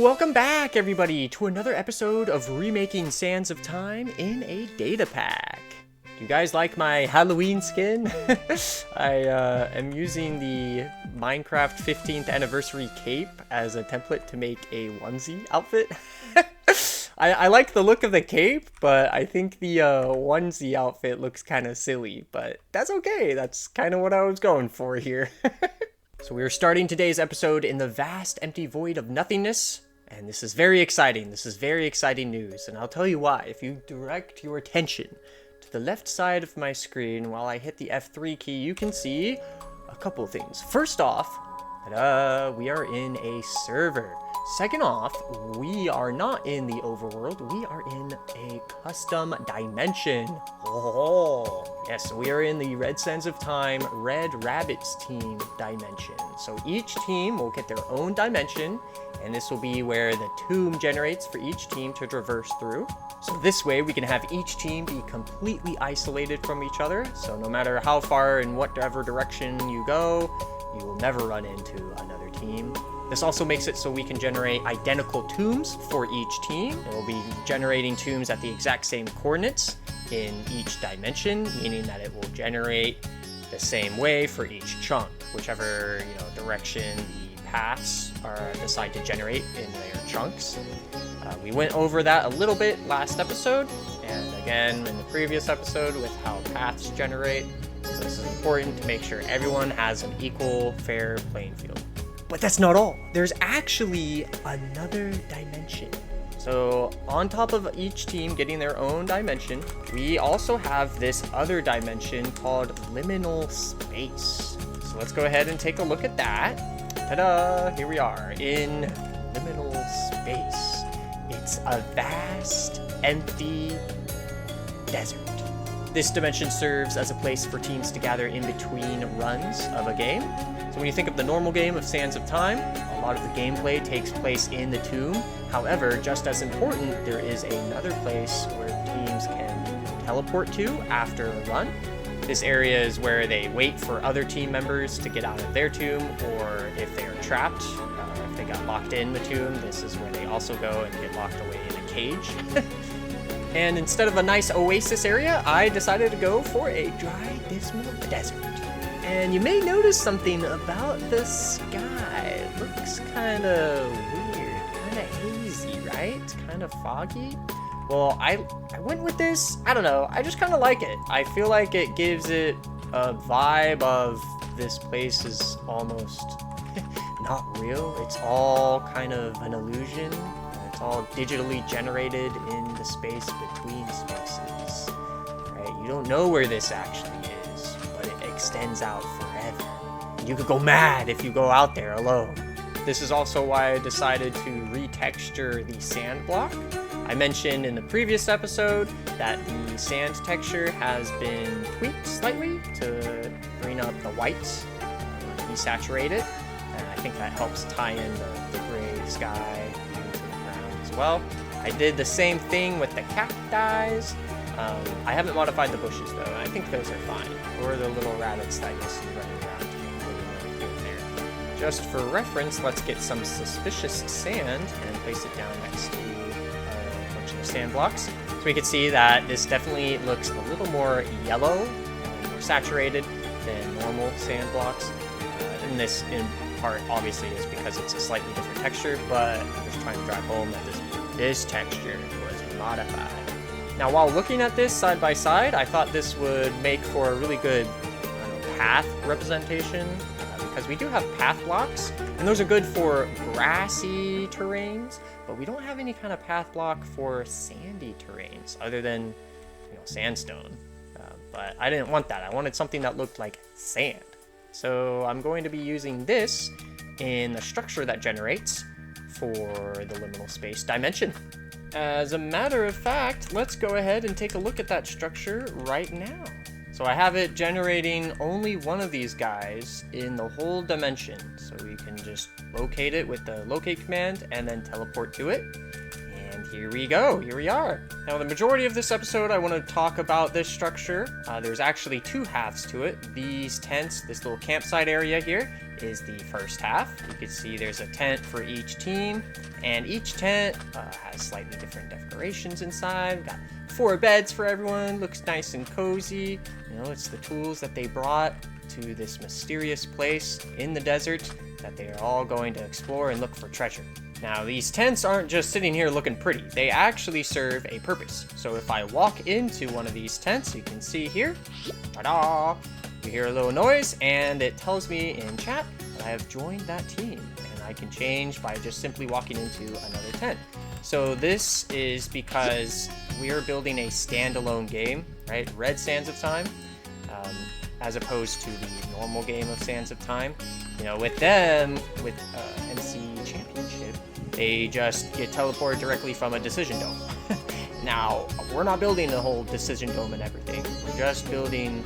Welcome back, everybody, to another episode of Remaking Sands of Time in a data pack. Do you guys like my Halloween skin? I am using the Minecraft 15th anniversary cape as a template to make a onesie outfit. I like the look of the cape, but I think the onesie outfit looks kind of silly, but that's okay. That's kind of what I was going for here. So we are starting today's episode in the vast empty void of nothingness, and this is very exciting. This is very exciting news, and I'll tell you why. If you direct your attention to the left side of my screen while I hit the F3 key, you can see a couple of things. First off, we are in a server. Second off, we are not in the overworld, we are in a custom dimension. Oh, yes, we are in the Red Sands of Time Red Rabbits team dimension. So each team will get their own dimension, and this will be where the tomb generates for each team to traverse through. So this way we can have each team be completely isolated from each other, so no matter how far in whatever direction you go, you will never run into another team. This also makes it so we can generate identical tombs for each team. It will be generating tombs at the exact same coordinates in each dimension, meaning that it will generate the same way for each chunk, whichever direction the paths decide to generate in their chunks. We went over that a little bit last episode, and again in the previous episode with how paths generate. So this is important to make sure everyone has an equal, fair playing field. But that's not all. There's actually another dimension. So on top of each team getting their own dimension, we also have this other dimension called Liminal Space. So let's go ahead and take a look at that. Ta-da! Here we are in Liminal Space. It's a vast, empty desert. This dimension serves as a place for teams to gather in between runs of a game. So when you think of the normal game of Sands of Time, a lot of the gameplay takes place in the tomb. However, just as important, there is another place where teams can teleport to after a run. This area is where they wait for other team members to get out of their tomb, or if they are trapped, if they got locked in the tomb, this is where they also go and get locked away in a cage. And instead of a nice oasis area, I decided to go for a dry, dismal desert. And you may notice something about the sky. It looks kind of weird, kind of hazy, right? Kind of foggy. Well, I went with this, I don't know, I just kind of like it. I feel like it gives it a vibe of this place is almost not real. It's all kind of an illusion. It's all digitally generated in the space between spaces, right? You don't know where this actually is, but it extends out forever. You could go mad if you go out there alone. This is also why I decided to retexture the sand block. I mentioned in the previous episode that the sand texture has been tweaked slightly to bring up the whites, desaturate it, and I think that helps tie in the gray sky well. I did the same thing with the cacti. I haven't modified the bushes though, and I think those are fine. Or the little rabbits that you'll see running around here and there. Just for reference, let's get some suspicious sand and place it down next to a bunch of the sand blocks. So we can see that this definitely looks a little more yellow, more saturated than normal sand blocks. And this in part obviously is because it's a slightly different texture, but I'm just trying to drive home that this texture was modified. Now while looking at this side by side, I thought this would make for a really good path representation, because we do have path blocks, and those are good for grassy terrains, but we don't have any kind of path block for sandy terrains other than sandstone. But I didn't want that. I wanted something that looked like sand. So I'm going to be using this in the structure that generates for the liminal space dimension. As a matter of fact, let's go ahead and take a look at that structure right now. So I have it generating only one of these guys in the whole dimension. So we can just locate it with the locate command and then teleport to it. And here we go, here we are. Now the majority of this episode, I want to talk about this structure. There's actually two halves to it. These tents, this little campsite area here, is the first half. You can see there's a tent for each team, and each tent has slightly different decorations inside. We've got 4 beds for everyone, looks nice and cozy. You know, it's the tools that they brought to this mysterious place in the desert that they are all going to explore and look for treasure. Now, these tents aren't just sitting here looking pretty. They actually serve a purpose. So if I walk into one of these tents, you can see here, ta-da! You hear a little noise, and it tells me in chat that I have joined that team. And I can change by just simply walking into another tent. So this is because we are building a standalone game, right? Red Sands of Time, as opposed to the normal game of Sands of Time. You know, with them, with MC Championship, they just get teleported directly from a decision dome. Now, we're not building the whole decision dome and everything. We're just building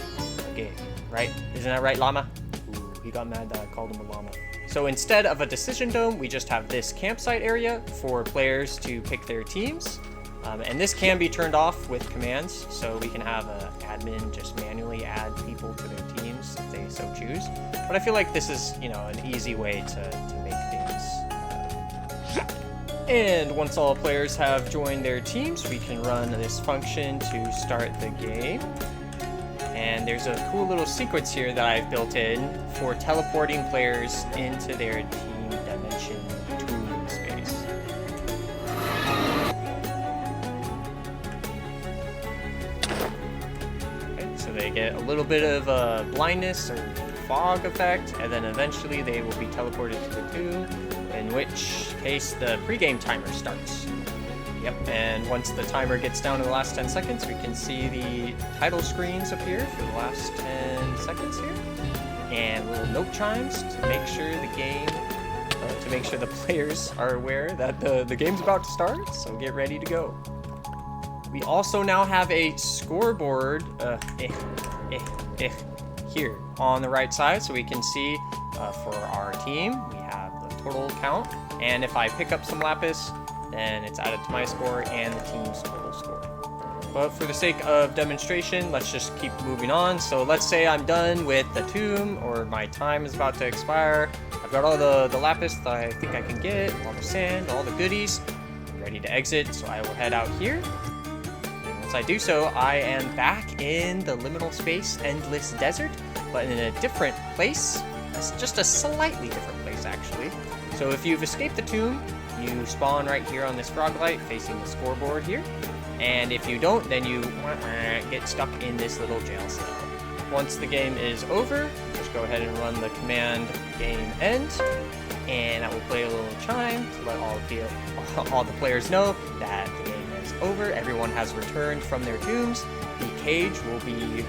a game, right? Isn't that right, Llama? Ooh, he got mad that I called him a llama. So instead of a decision dome, we just have this campsite area for players to pick their teams. And this can be turned off with commands, so we can have an admin just manually add people to their teams if they so choose. But I feel like this is, you know, an easy way to make things happen. And once all players have joined their teams, we can run this function to start the game. And there's a cool little sequence here that I've built in for teleporting players into their team dimension tool space. Okay, so they get a little bit of a blindness or fog effect, and then eventually they will be teleported to the tomb, in which case the pregame timer starts. Yep, and once the timer gets down to the last 10 seconds, we can see the title screens appear for the last 10 seconds here. And little note chimes to make sure the game, to make sure the players are aware that the game's about to start, so get ready to go. We also now have a scoreboard here on the right side, so we can see for our team, we have the total count. And if I pick up some lapis, then it's added to my score and the team's total score. But for the sake of demonstration, let's just keep moving on. So let's say I'm done with the tomb, or my time is about to expire. I've got all the lapis that I think I can get, all the sand, all the goodies. I'm ready to exit, so I will head out here. And once I do so, I am back in the liminal space endless desert, but in a different place. It's just a slightly different place, actually. So if you've escaped the tomb, you spawn right here on this frog light facing the scoreboard here. And if you don't, then you get stuck in this little jail cell. Once the game is over, just go ahead and run the command game end. And that will play a little chime to let all the players know that the game is over. Everyone has returned from their tombs. The cage will be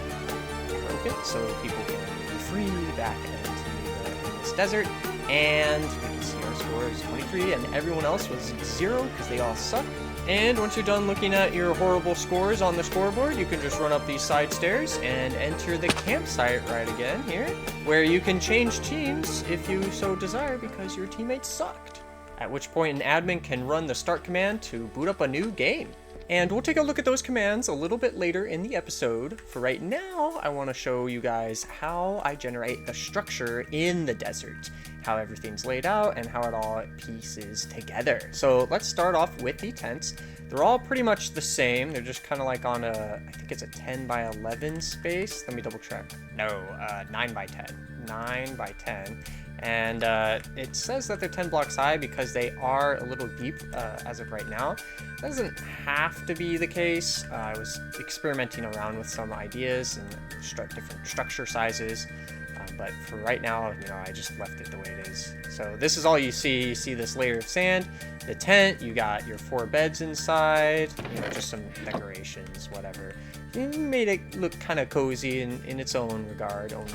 broken so people can be freed back into this desert. And we can see our score is 23, and everyone else was 0 because they all suck. And once you're done looking at your horrible scores on the scoreboard, you can just run up these side stairs and enter the campsite right again here, where you can change teams if you so desire because your teammates sucked. At which point an admin can run the start command to boot up a new game. And we'll take a look at those commands a little bit later in the episode. For right now, I want to show you guys how I generate the structure in the desert, how everything's laid out, and how it all pieces together. So let's start off with the tents. They're all pretty much the same. They're just kind of like on a, I think it's a 10 by 11 space. Let me double check. No, 9 by 10. 9 by 10. And it says that they're 10 blocks high because they are a little deep as of right now. That doesn't have to be the case. I was experimenting around with some ideas and different structure sizes. But for right now, you know, I just left it the way it is. So this is all you see. You see this layer of sand, the tent, you got your 4 beds inside, you know, just some decorations, whatever. It made it look kind of cozy in its own regard, own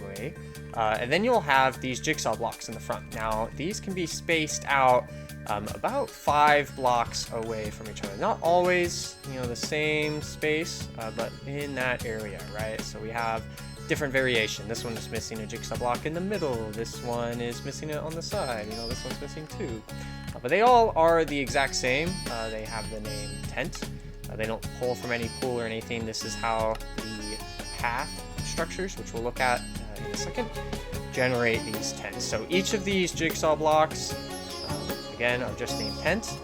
way. And then you'll have these jigsaw blocks in the front. Now, these can be spaced out about 5 blocks away from each other. Not always, you know, the same space, but in that area, right? So we have different variation. This one is missing a jigsaw block in the middle. This one is missing it on the side. You know, this one's missing too. But they all are the exact same. They have the name tent. They don't pull from any pool or anything. This is how the path structures, which we'll look at in a second, generate these tents. So each of these jigsaw blocks, again, are just named tent,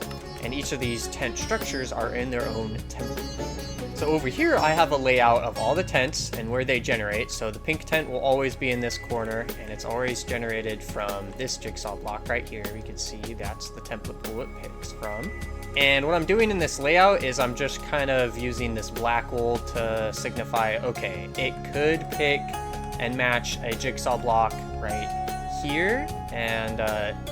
and each of these tent structures are in their own template. So over here, I have a layout of all the tents and where they generate. So the pink tent will always be in this corner, and it's always generated from this jigsaw block right here. You can see that's the template pool it picks from. And what I'm doing in this layout is I'm just kind of using this black wool to signify, okay, it could pick and match a jigsaw block right here. And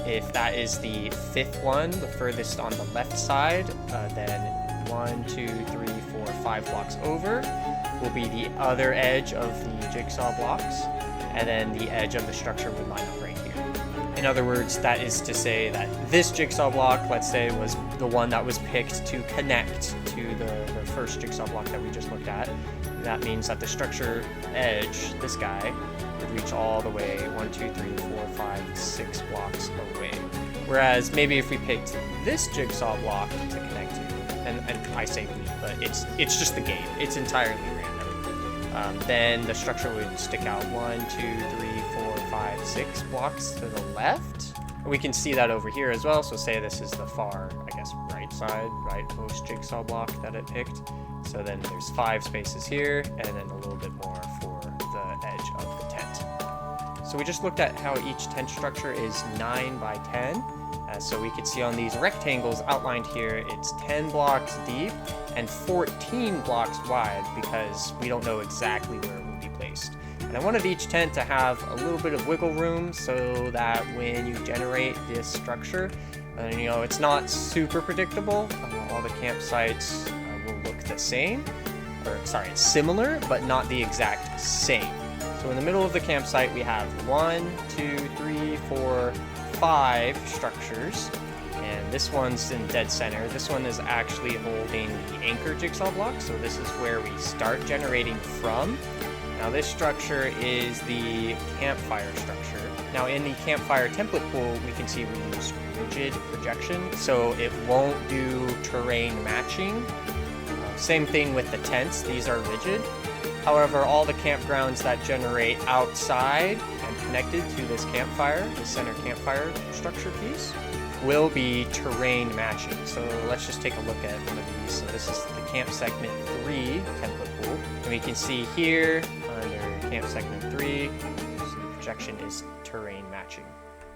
if that is the fifth one, the furthest on the left side, then 1, 2, 3, 4, 5 blocks over will be the other edge of the jigsaw blocks. And then the edge of the structure would line up right here. In other words, that is to say that this jigsaw block, let's say, was the one that was picked to connect to the first jigsaw block that we just looked at. That means that the structure edge, this guy, would reach all the way 1, 2, 3, 4, 5, 6 blocks away. Whereas maybe if we picked this jigsaw block to connect to, and I say we, but it's just the game. It's entirely random. Then the structure would stick out 1, 2, 3, 4, 5, 6 blocks to the left. We can see that over here as well. So say this is the far, I guess, right side, rightmost jigsaw block that it picked. So then there's 5 spaces here, and then a little bit more for the edge of the tent. So we just looked at how each tent structure is 9 by 10. So we could see on these rectangles outlined here, it's 10 blocks deep and 14 blocks wide, because we don't know exactly where it will be placed. And I wanted each tent to have a little bit of wiggle room so that when you generate this structure, you know, it's not super predictable. All the campsites will look the same, or sorry, it's similar, but not the exact same. So in the middle of the campsite, we have 1, 2, 3, 4, 5 structures, and this one's in dead center. This one is actually holding the anchor jigsaw block, so this is where we start generating from. Now this structure is the campfire structure. Now in the campfire template pool, we can see we use rigid projection, so it won't do terrain matching. Same thing with the tents, these are rigid. However, all the campgrounds that generate outside and connected to this campfire, the center campfire structure piece, will be terrain matching. So let's just take a look at one of these. So this is the Camp Segment 3 template pool. And we can see here under Camp Segment 3, so the projection is terrain matching.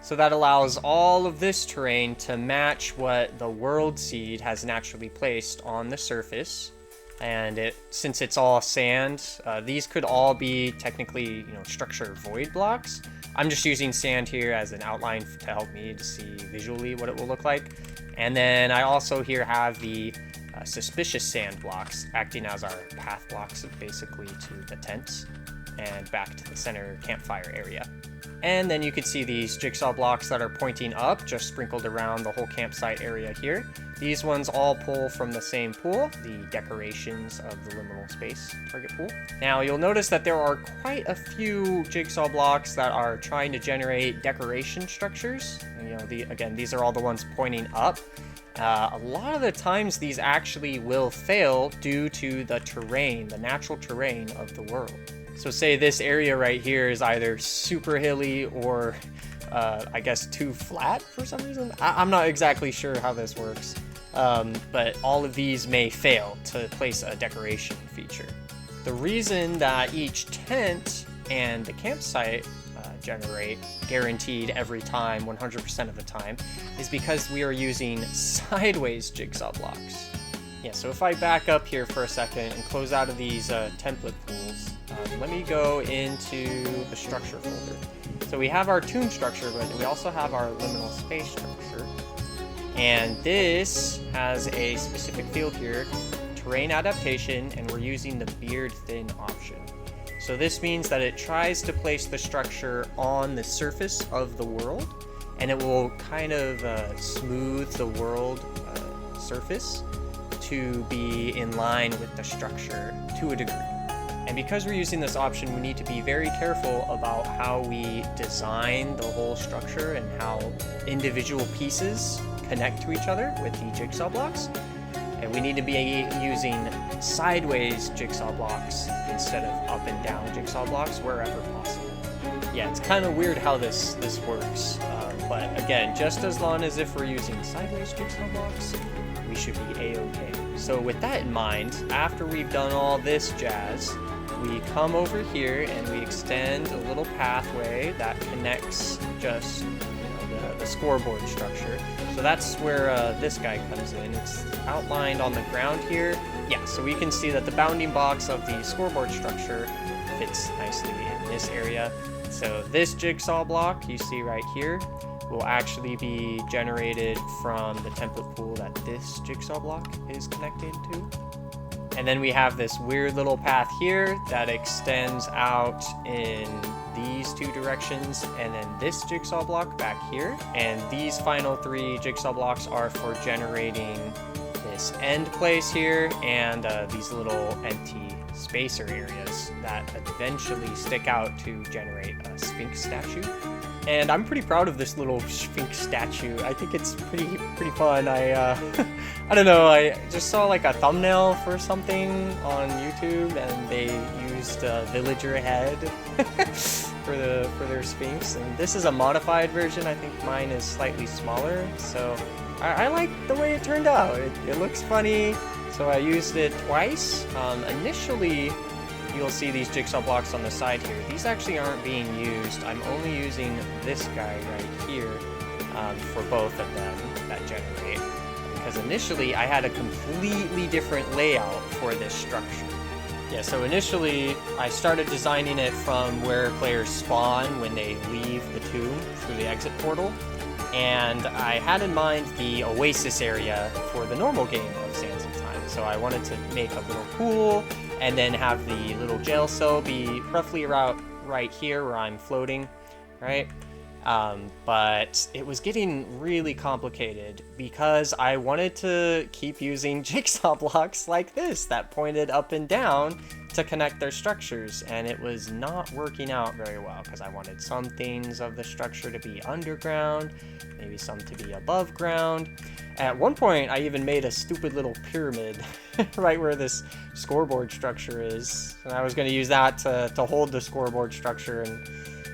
So that allows all of this terrain to match what the world seed has naturally placed on the surface. And since it's all sand, these could all be technically, structure void blocks. I'm just using sand here as an outline to help me to see visually what it will look like. And then I also here have the suspicious sand blocks acting as our path blocks basically to the tent and back to the center campfire area. And then you can see these jigsaw blocks that are pointing up, just sprinkled around the whole campsite area here. These ones all pull from the same pool, the decorations of the liminal space target pool. Now you'll notice that there are quite a few jigsaw blocks that are trying to generate decoration structures. And, again, these are all the ones pointing up. A lot of the times these actually will fail due to the terrain, the natural terrain of the world. So say this area right here is either super hilly or I guess too flat for some reason. I'm not exactly sure how this works, but all of these may fail to place a decoration feature. The reason that each tent and the campsite generate guaranteed every time, 100% of the time, is because we are using sideways jigsaw blocks. Yeah, so if I back up here for a second and close out of these template pools, let me go into the structure folder. So we have our tomb structure, but we also have our liminal space structure. And this has a specific field here, terrain adaptation, and we're using the beard thin option. So this means that it tries to place the structure on the surface of the world, and it will kind of smooth the world surface to be in line with the structure to a degree. And because we're using this option, we need to be very careful about how we design the whole structure and how individual pieces connect to each other with the jigsaw blocks. And we need to be using sideways jigsaw blocks instead of up and down jigsaw blocks wherever possible. Yeah, it's kind of weird how this works, but again, just as long as if we're using sideways jigsaw blocks, we should be a-okay. So with that in mind, after we've done all this jazz, we come over here and we extend a little pathway that connects just, the scoreboard structure. So that's where this guy comes in. It's outlined on the ground here. Yeah, so we can see that the bounding box of the scoreboard structure fits nicely in this area. So this jigsaw block you see right here will actually be generated from the template pool that this jigsaw block is connected to. And then we have this weird little path here that extends out in these two directions, and then this jigsaw block back here. And these final 3 jigsaw blocks are for generating this end place here and these little empty spacer areas that eventually stick out to generate a Sphinx statue. And I'm pretty proud of this little Sphinx statue. I think it's pretty fun. I don't know, I just saw like a thumbnail for something on YouTube and they used a villager head for their Sphinx. And this is a modified version. I think mine is slightly smaller. So I like the way it turned out. It looks funny. So I used it twice. Initially, you'll see these jigsaw blocks on the side here. These actually aren't being used. I'm only using this guy right here for both of them that generate. Because initially I had a completely different layout for this structure. Yeah, so initially I started designing it from where players spawn when they leave the tomb through the exit portal. And I had in mind the oasis area for the normal game of Sands of Time. So I wanted to make a little pool and then have the little jail cell be roughly around right here where I'm floating, right? But it was getting really complicated because I wanted to keep using jigsaw blocks like this that pointed up and down to connect their structures, and it was not working out very well because I wanted some things of the structure to be underground, maybe some to be above ground. At one point, I even made a stupid little pyramid right where this scoreboard structure is, and I was going to use that to hold the scoreboard structure, and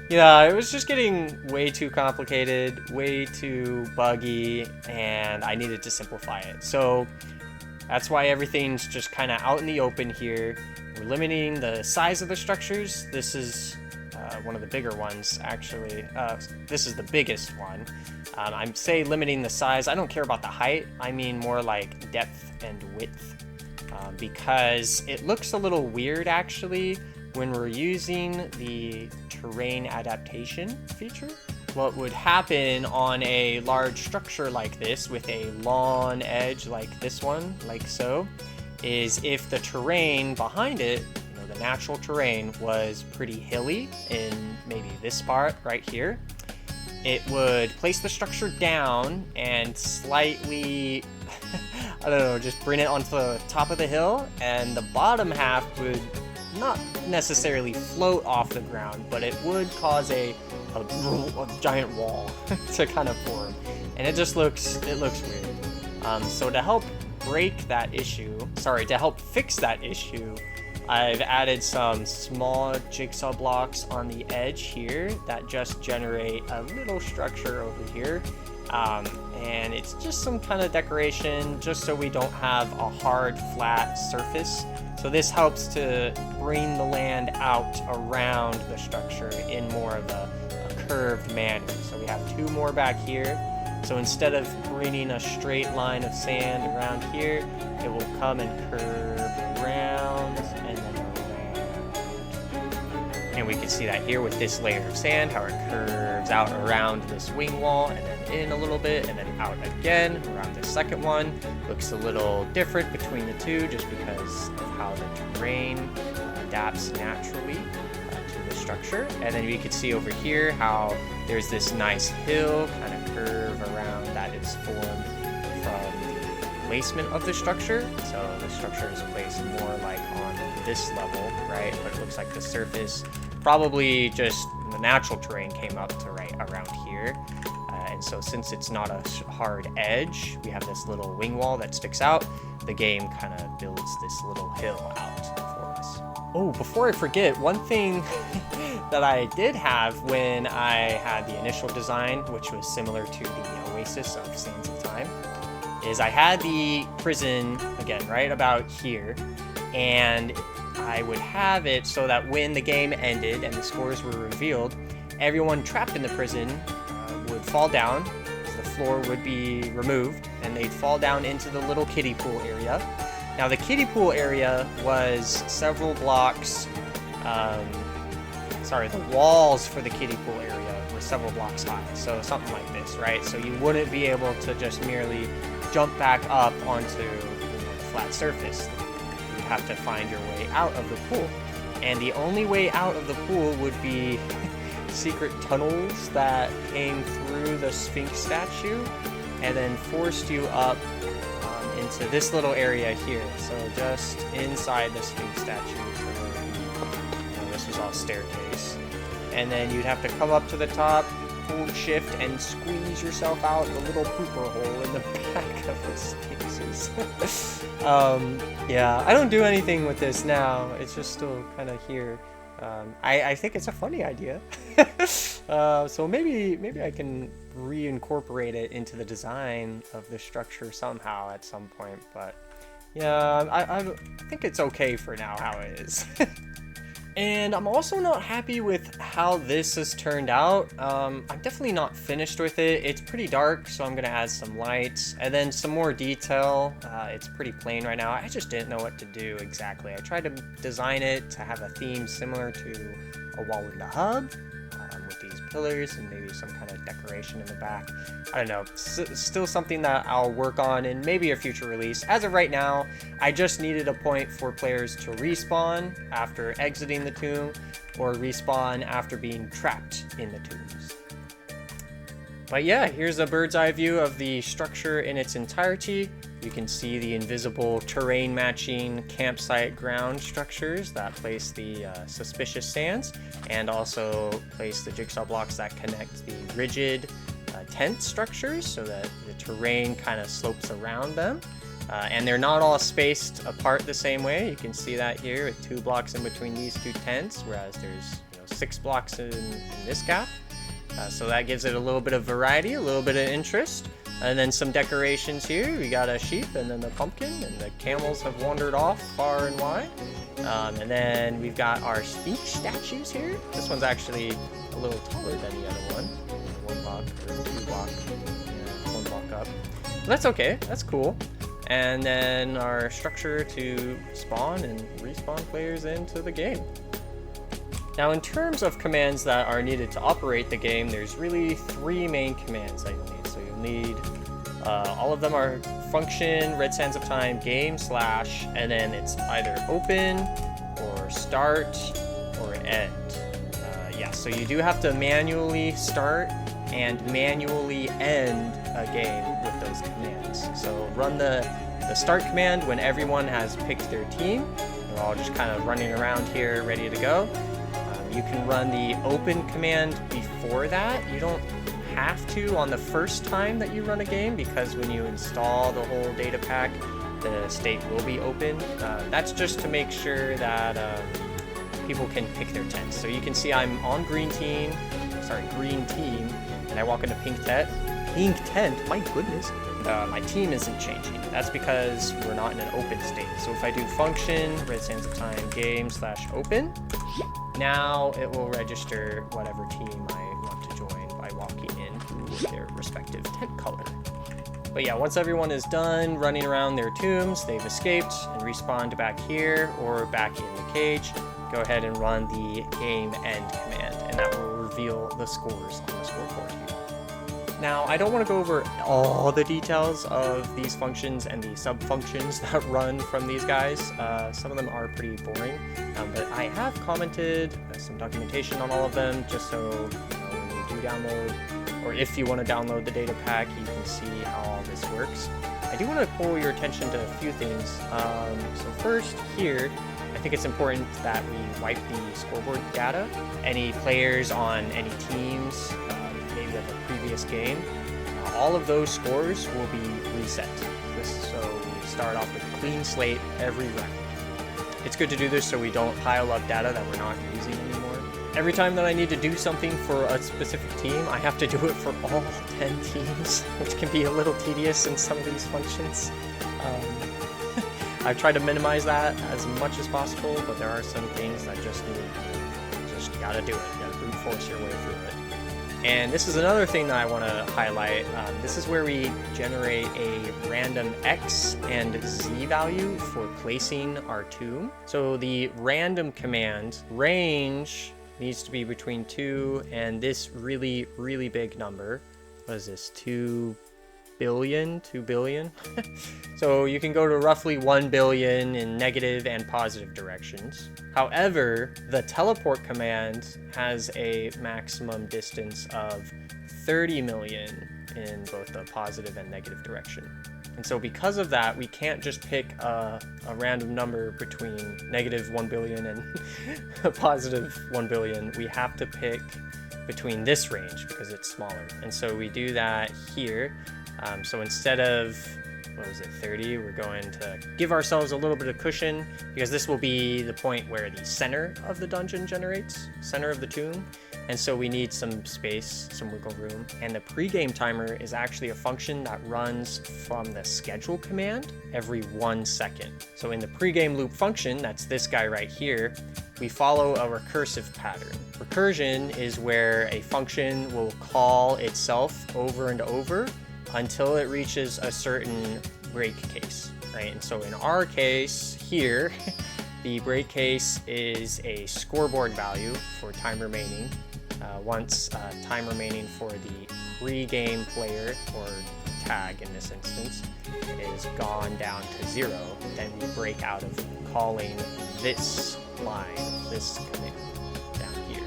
yeah, it was just getting way too complicated, way too buggy, and I needed to simplify it. So that's why everything's just kind of out in the open here. We're limiting the size of the structures. This is one of the bigger ones, actually. This is the biggest one. I'm say limiting the size. I don't care about the height. I mean more like depth and width, because it looks a little weird, actually, when we're using the terrain adaptation feature. What would happen on a large structure like this with a lawn edge like this one, like so, is if the terrain behind it, the natural terrain, was pretty hilly in maybe this part right here, it would place the structure down and slightly, I don't know, just bring it onto the top of the hill, and the bottom half would not necessarily float off the ground, but it would cause a giant wall to kind of form, and it just looks weird. So to help fix that issue, I've added some small jigsaw blocks on the edge here that just generate a little structure over here. And it's just some kind of decoration just so we don't have a hard flat surface. So this helps to bring the land out around the structure in more of a curved manner. So we have 2 more back here. So instead of bringing a straight line of sand around here, it will come and curve around and then around. And we can see that here with this layer of sand, how it curves out around this wing wall and then in a little bit and then out again around the second one. Looks a little different between the two just because of how the terrain adapts naturally to the structure. And then you can see over here how there's this nice hill kind of curve around that is formed from the placement of the structure. So the structure is placed more like on this level, right? But it looks like the surface, probably just the natural terrain came up to right around here. And so since it's not a hard edge, we have this little wing wall that sticks out. The game kind of builds this little hill out for us. Oh, before I forget, one thing that I did have when I had the initial design, which was similar to the Oasis of Sands of Time, is I had the prison, again, right about here, and I would have it so that when the game ended and the scores were revealed, everyone trapped in the prison would fall down, the floor would be removed, and they'd fall down into the little kiddie pool area. Now the kiddie pool area was several blocks, the walls for the kiddie pool area were several blocks high, so something like this, right? So you wouldn't be able to just merely jump back up onto the flat surface. You'd have to find your way out of the pool. And the only way out of the pool would be secret tunnels that came through the Sphinx statue and then forced you up into this little area here. So just inside the Sphinx statue. So this was all staircase. And then you'd have to come up to the top, hold shift, and squeeze yourself out the little pooper hole in the back of the Sphinxes. Yeah, I don't do anything with this now. It's just still kind of here. I think it's a funny idea. So maybe I can reincorporate it into the design of the structure somehow at some point. But yeah, I think it's okay for now how it is. And I'm also not happy with how this has turned out. I'm definitely not finished with it. It's pretty dark, so I'm gonna add some lights and then some more detail. It's pretty plain right now. I just didn't know what to do exactly. I tried to design it to have a theme similar to a wall in the hub, with these pillars and maybe some kind of decoration in the back. I don't know, still something that I'll work on in maybe a future release. As of right now, I just needed a point for players to respawn after exiting the tomb or respawn after being trapped in the tombs. But yeah, here's a bird's eye view of the structure in its entirety. You can see the invisible terrain matching campsite ground structures that place the suspicious sands, and also place the jigsaw blocks that connect the rigid tent structures so that the terrain kind of slopes around them. And they're not all spaced apart the same way. You can see that here with 2 blocks in between these 2 tents, whereas there's 6 blocks in this gap. So that gives it a little bit of variety, a little bit of interest. And then some decorations here. We got a sheep and then the pumpkin, and the camels have wandered off far and wide. And then we've got our Sphinx statues here. This one's actually a little taller than the other one. 1 block or 2 block, 1 block up. But that's okay, that's cool. And then our structure to spawn and respawn players into the game. Now in terms of commands that are needed to operate the game, there's really 3 main commands that you'll need. So you'll need, all of them are function, Red Sands of Time, game / and then it's either open or start or end. Yeah, so you do have to manually start and manually end a game with those commands. So run the start command when everyone has picked their team. They're all just kind of running around here ready to go. You can run the open command before that. You don't have to on the first time that you run a game, because when you install the whole data pack, the state will be open. That's just to make sure that people can pick their tents. So you can see I'm on green team, and I walk into pink tent. Pink tent, my goodness. My team isn't changing. That's because we're not in an open state. So if I do function, Red Sands of Time, game / open, now it will register whatever team I want to join by walking in with their respective tent color. But yeah, once everyone is done running around their tombs, they've escaped and respawned back here or back in the cage, go ahead and run the game end command, and that will reveal the scores on the scoreboard here. Now, I don't want to go over all the details of these functions and the sub-functions that run from these guys. Some of them are pretty boring, but I have commented some documentation on all of them, just so when you do download, or if you want to download the data pack, you can see how all this works. I do want to pull your attention to a few things. So first here, I think it's important that we wipe the scoreboard data. Any players on any teams, maybe of a previous game, all of those scores will be reset. So we start off with a clean slate every round. It's good to do this so we don't pile up data that we're not using anymore. Every time that I need to do something for a specific team, I have to do it for all 10 teams, which can be a little tedious in some of these functions. I've tried to minimize that as much as possible, but there are some things that just gotta do it. You gotta brute force your way through it. And this is another thing that I want to highlight. This is where we generate a random X and Z value for placing our tomb. So the random command range needs to be between 2 and this really, really big number. What is this? 2 billion? 2 billion? So you can go to roughly 1 billion in negative and positive directions. However, the teleport command has a maximum distance of 30 million in both the positive and negative direction. And so because of that, we can't just pick a random number between negative 1 billion and a positive 1 billion. We have to pick between this range because it's smaller. And so we do that here. So instead of, 30, we're going to give ourselves a little bit of cushion because this will be the point where the center of the dungeon generates, center of the tomb. And so we need some space, some wiggle room. And the pregame timer is actually a function that runs from the schedule command every 1 second. So in the pregame loop function, that's this guy right here, we follow a recursive pattern. Recursion is where a function will call itself over and over until it reaches a certain break case, right? And so in our case here, the break case is a scoreboard value for time remaining. Once time remaining for the pre-game player, or tag in this instance, is gone down to 0, then we break out of calling this line, this command down here.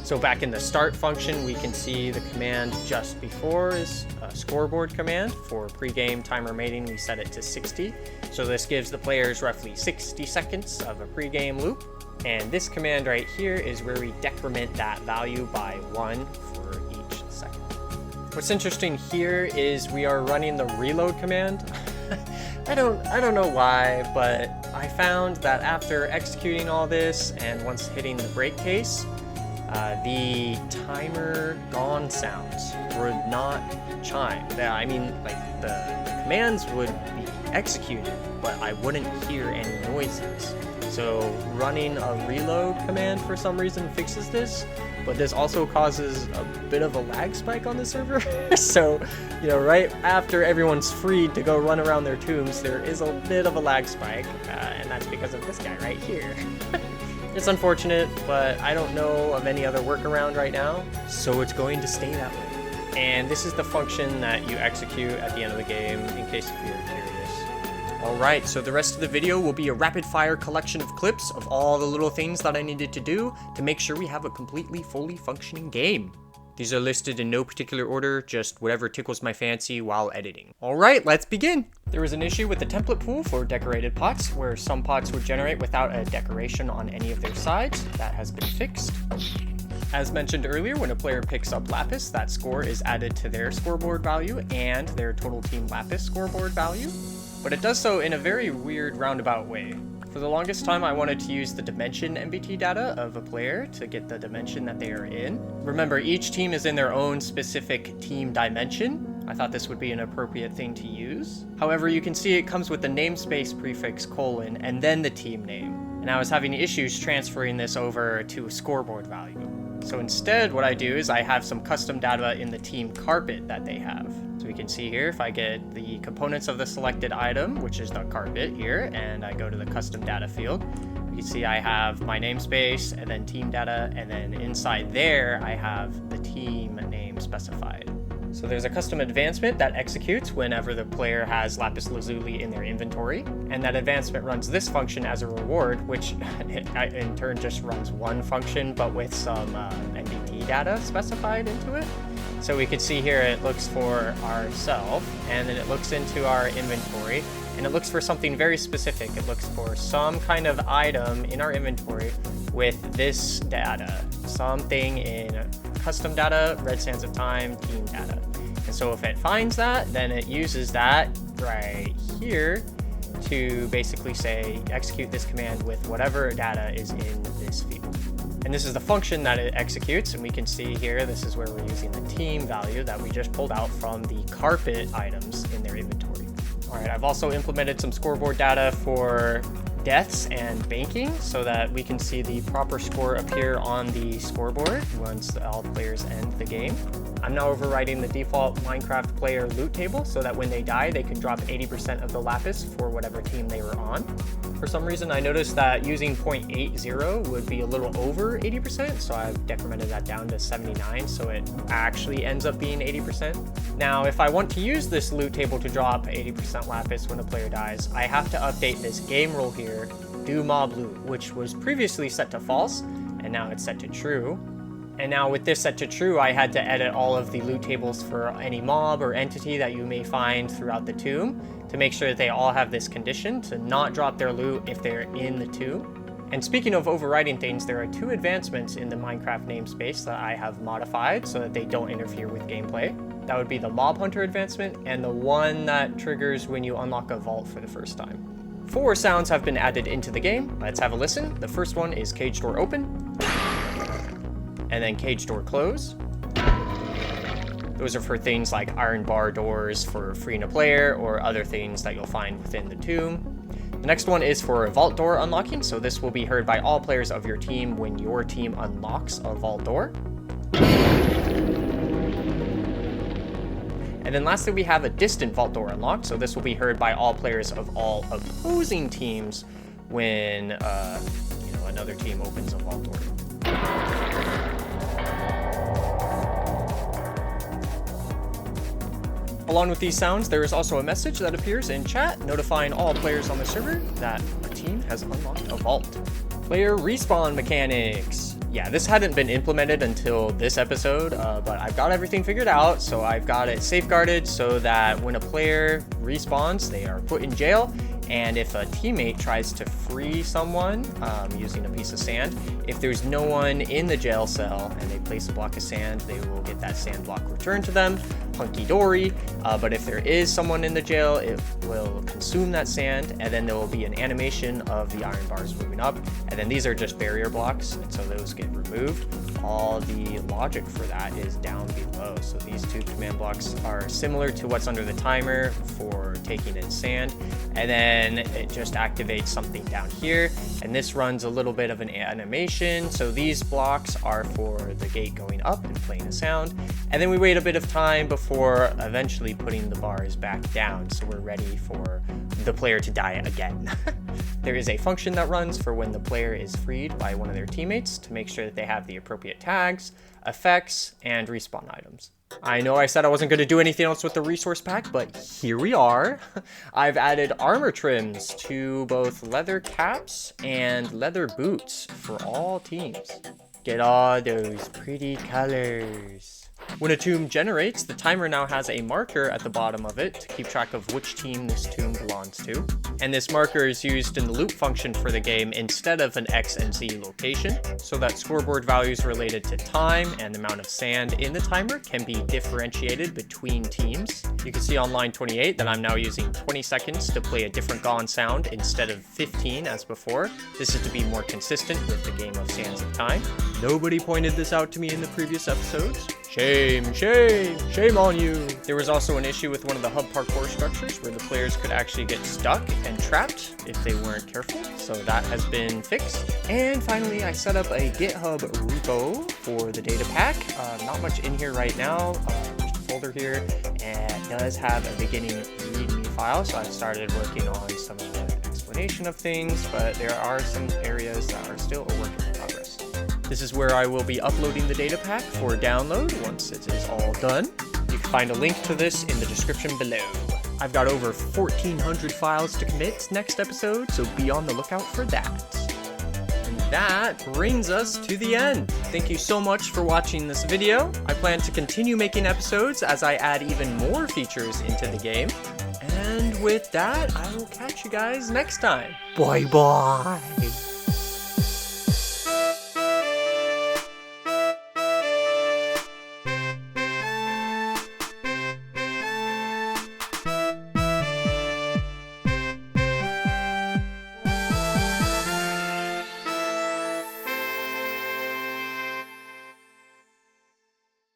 So back in the start function, we can see the command just before is a scoreboard command. For pre-game time remaining, we set it to 60. So this gives the players roughly 60 seconds of a pre-game loop. And this command right here is where we decrement that value by 1 for each second. What's interesting here is we are running the reload command. I don't know why, but I found that after executing all this and once hitting the break case, the timer gone sounds would not chime. I mean, like the commands would be executed, but I wouldn't hear any noises. So running a reload command for some reason fixes this, but this also causes a bit of a lag spike on the server. So, right after everyone's freed to go run around their tombs, there is a bit of a lag spike, and that's because of this guy right here. It's unfortunate, but I don't know of any other workaround right now, so it's going to stay that way. And this is the function that you execute at the end of the game, in case if you're curious. Alright, so the rest of the video will be a rapid-fire collection of clips of all the little things that I needed to do to make sure we have a completely fully functioning game. These are listed in no particular order, just whatever tickles my fancy while editing. Alright, let's begin! There was an issue with the template pool for decorated pots, where some pots would generate without a decoration on any of their sides. That has been fixed. As mentioned earlier, when a player picks up Lapis, that score is added to their scoreboard value and their total team Lapis scoreboard value. But it does so in a very weird roundabout way. For the longest time, I wanted to use the dimension MBT data of a player to get the dimension that they are in. Remember, each team is in their own specific team dimension. I thought this would be an appropriate thing to use. However, you can see it comes with the namespace prefix : and then the team name. And I was having issues transferring this over to a scoreboard value. So instead, what I do is I have some custom data in the team carpet that they have. So we can see here, if I get the components of the selected item, which is the carpet here, and I go to the custom data field, you can see I have my namespace and then team data, and then inside there, I have the team name specified. So there's a custom advancement that executes whenever the player has lapis lazuli in their inventory, and that advancement runs this function as a reward, which in turn just runs one function, but with some MBT data specified into it. So we can see here it looks for ourself, and then it looks into our inventory, and it looks for something very specific. It looks for some kind of item in our inventory with this data, something in custom data, red sands of time, team data. And so if it finds that, then it uses that right here to basically say, execute this command with whatever data is in this field. And this is the function that it executes, and we can see here, this is where we're using the team value that we just pulled out from the carpet items in their inventory. All right, I've also implemented some scoreboard data for deaths and banking so that we can see the proper score appear on the scoreboard once all players end the game. I'm now overriding the default Minecraft player loot table so that when they die, they can drop 80% of the lapis for whatever team they were on. For some reason, I noticed that using 0.80 would be a little over 80%, so I've decremented that down to 79, so it actually ends up being 80%. Now, if I want to use this loot table to drop 80% lapis when a player dies, I have to update this game rule here, do mob loot, which was previously set to false, and now it's set to true. And now with this set to true, I had to edit all of the loot tables for any mob or entity that you may find throughout the tomb to make sure that they all have this condition to not drop their loot if they're in the tomb. And speaking of overriding things, there are two advancements in the Minecraft namespace that I have modified so that they don't interfere with gameplay. That would be the Mob Hunter advancement and the one that triggers when you unlock a vault for the first time. 4 sounds have been added into the game. Let's have a listen. The first one is cage door open, and then cage door close. Those are for things like iron bar doors for freeing a player or other things that you'll find within the tomb. The next one is for vault door unlocking, so this will be heard by all players of your team when your team unlocks a vault door. And then lastly, we have a distant vault door unlocked, so this will be heard by all players of all opposing teams when another team opens a vault door. Along with these sounds, there is also a message that appears in chat notifying all players on the server that a team has unlocked a vault. Player respawn mechanics. Yeah, this hadn't been implemented until this episode, but I've got everything figured out, so I've got it safeguarded so that when a player respawns, they are put in jail, and if a teammate tries to free someone using a piece of sand, if there's no one in the jail cell and they place a block of sand, they will get that sand block returned to them, hunky-dory. But if there is someone in the jail, it will consume that sand, and then there will be an animation of the iron bars moving up, and then these are just barrier blocks, and so those get removed. All the logic for that is down below. So these two command blocks are similar to what's under the timer for taking in sand, and then it just activates something down here, and this runs a little bit of an animation. So these blocks are for the gate going up and playing a sound, and then we wait a bit of time before eventually putting the bars back down, so we're ready for the player to die again. There is a function that runs for when the player is freed by one of their teammates to make sure that they have the appropriate tags, effects, and respawn items. I know I said I wasn't going to do anything else with the resource pack, but here we are. I've added armor trims to both leather caps and leather boots for all teams. Get all those pretty colors. When a tomb generates, the timer now has a marker at the bottom of it to keep track of which team this tomb belongs to. And this marker is used in the loop function for the game instead of an X and Z location, so that scoreboard values related to time and the amount of sand in the timer can be differentiated between teams. You can see on line 28 that I'm now using 20 seconds to play a different gone sound instead of 15 as before. This is to be more consistent with the game of Sands of Time. Nobody pointed this out to me in the previous episodes. Shame, shame, shame on you. There was also an issue with one of the hub parkour structures where the players could actually get stuck and trapped if they weren't careful, so that has been fixed. And finally, I set up a GitHub repo for the data pack. Not much in here right now, just a folder here, and it does have a beginning README file, so I've started working on some of the explanation of things, but there are some areas that are still a work in progress. This is where I will be uploading the data pack for download once it is all done. You can find a link to this in the description below. I've got over 1,400 files to commit next episode, so be on the lookout for that. And that brings us to the end. Thank you so much for watching this video. I plan to continue making episodes as I add even more features into the game. And with that, I will catch you guys next time. Bye bye.